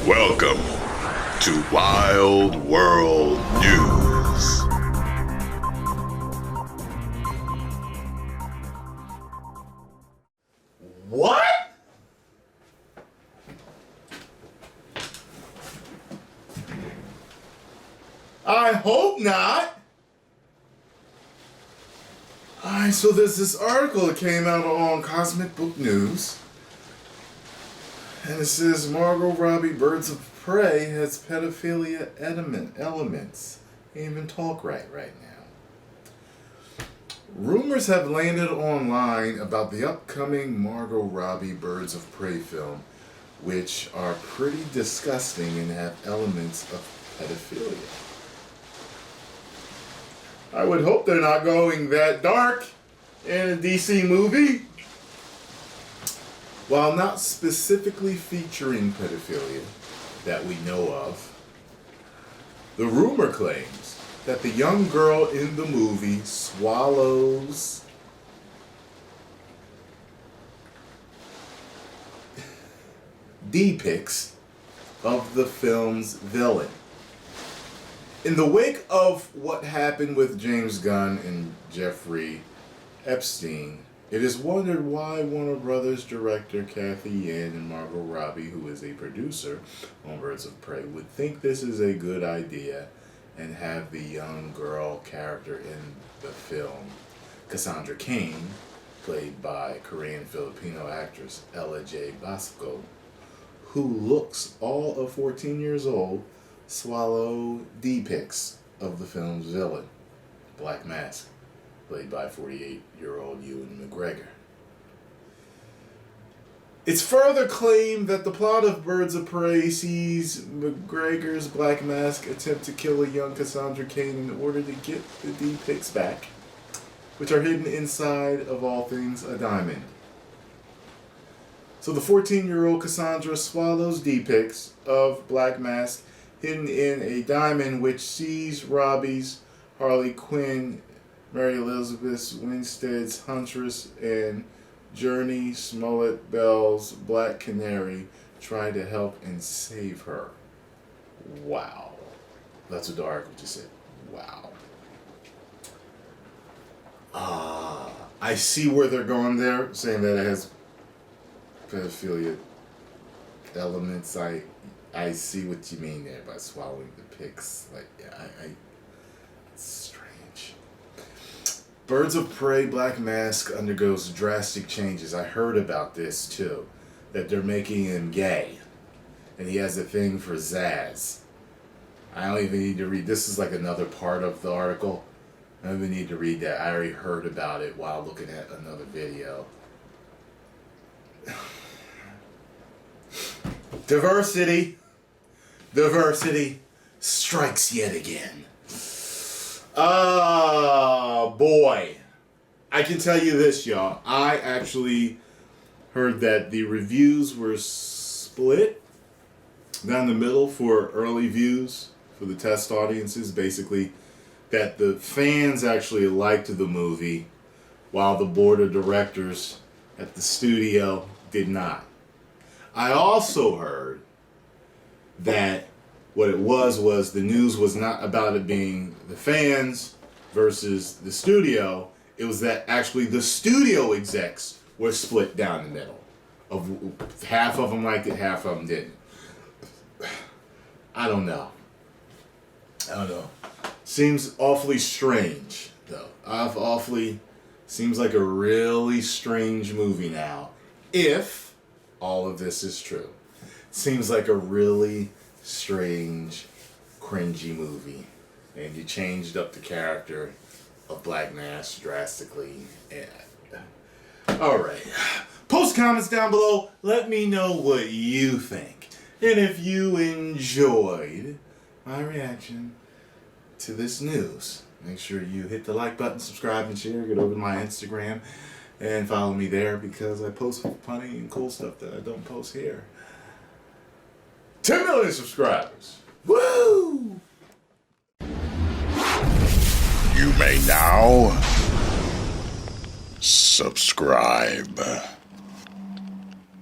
Welcome to Wild World News. What? I hope not. Alright, so there's this article that came out on Cosmic Book News. And it says Margot Robbie Birds of Prey has pedophilia elements. Can't even talk right now. Rumors have landed online about the upcoming Margot Robbie Birds of Prey film, which are pretty disgusting and have elements of pedophilia. I would hope they're not going that dark in a DC movie. While not specifically featuring pedophilia that we know of, the rumor claims that the young girl in the movie swallows D-pics of the film's villain. In the wake of what happened with James Gunn and Jeffrey Epstein, it is wondered why Warner Brothers director Kathy Yan and Margot Robbie, who is a producer on Birds of Prey, would think this is a good idea and have the young girl character in the film, Cassandra Cain, played by Korean-Filipino actress Ella J. Basco, who looks all of 14 years old, swallow D-pics of the film's villain, Black Mask, played by 48-year-old Ewan McGregor. It's further claimed that the plot of Birds of Prey sees McGregor's Black Mask attempt to kill a young Cassandra Cain in order to get the D-pics back, which are hidden inside, of all things, a diamond. So the 14-year-old Cassandra swallows D-pics of Black Mask hidden in a diamond, which sees Robbie's Harley Quinn, Mary Elizabeth Winstead's Huntress, and Journey Smollett Bell's Black Canary try to help and save her. Wow. That's what the article just said. Wow. I see where they're going there, saying that it has pedophilia elements. I see what you mean there by swallowing the pics. Like, yeah, it's strange. Birds of Prey Black Mask undergoes drastic changes. I heard about this too, that they're making him gay, and he has a thing for Zaz. I don't even need to read. This is like another part of the article. I don't even need to read that. I already heard about it while looking at another video. Diversity strikes yet again. Oh boy. I can tell you this, y'all. I actually heard that the reviews were split down the middle for early views for the test audiences. Basically, that the fans actually liked the movie while the board of directors at the studio did not. I also heard that what it was the news was not about it being the fans versus the studio. It was that actually the studio execs were split down the middle. Half of them liked it, half of them didn't. I don't know. Seems awfully strange, though. Seems like a really strange movie now, if all of this is true. Seems like a really strange, cringy movie. And you changed up the character of Black Mask drastically. Alright. Post comments down below. Let me know what you think. And if you enjoyed my reaction to this news, make sure you hit the like button, subscribe, and share. Get over to my Instagram and follow me there, because I post funny and cool stuff that I don't post here. 10 million subscribers. Woo! You may now subscribe.